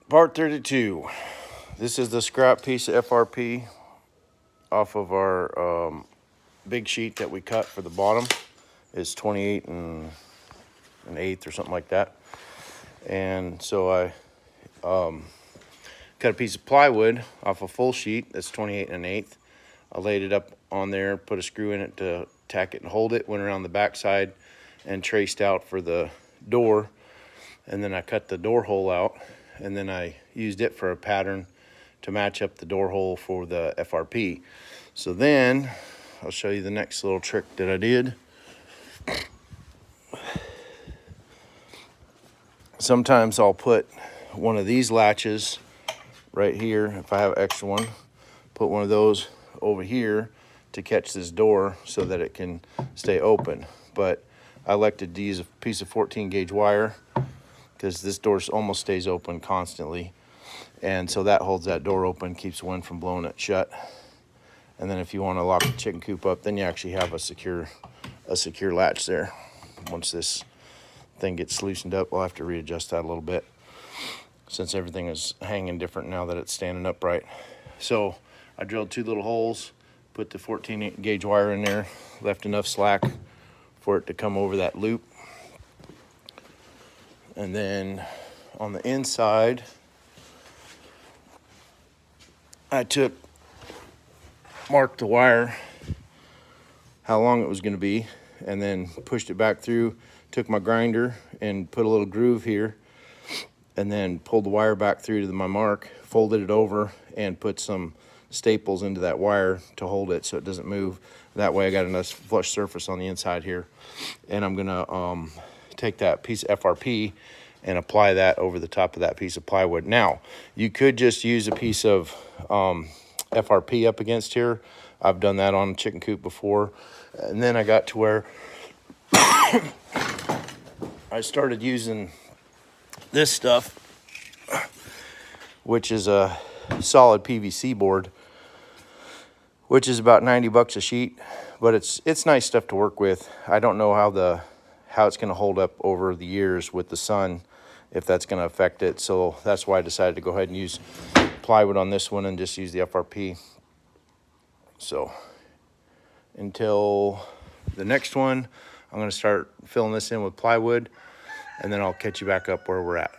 Part 32. This is the scrap piece of FRP off of our big sheet that we cut for the bottom. It's 28 and an eighth or something like that. And so I cut a piece of plywood off a full sheet that's 28 and an eighth. I laid it up on there, put a screw in it to tack it and hold it, went around the back side and traced out for the door. And then I cut the door hole out, and then I used it for a pattern to match up the door hole for the FRP. So then I'll show you the next little trick that I did. Sometimes I'll put one of these latches right here, if I have an extra one, put one of those over here to catch this door so that it can stay open. But I elected to use a piece of 14 gauge wire because this door almost stays open constantly. And so that holds that door open, keeps the wind from blowing it shut. And then if you want to lock the chicken coop up, then you actually have a secure latch there. Once this thing gets loosened up, we'll have to readjust that a little bit since everything is hanging different now that it's standing upright. So I drilled 2 little holes, put the 14 gauge wire in there, left enough slack for it to come over that loop. And then on the inside, I marked the wire, how long it was going to be, and then pushed it back through, took my grinder and put a little groove here, and then pulled the wire back through to my mark, folded it over, and put some staples into that wire to hold it so it doesn't move. That way I got a nice flush surface on the inside here. And I'm gonna take that piece of FRP and apply that over the top of that piece of plywood. Now, you could just use a piece of FRP up against here. I've done that on a chicken coop before. And then I got to where I started using this stuff, which is a solid PVC board, which is about 90 bucks a sheet, but it's nice stuff to work with. I don't know how it's going to hold up over the years with the sun, if that's going to affect it. So that's why I decided to go ahead and use plywood on this one and just use the FRP. So until the next one, I'm going to start filling this in with plywood, and then I'll catch you back up where we're at.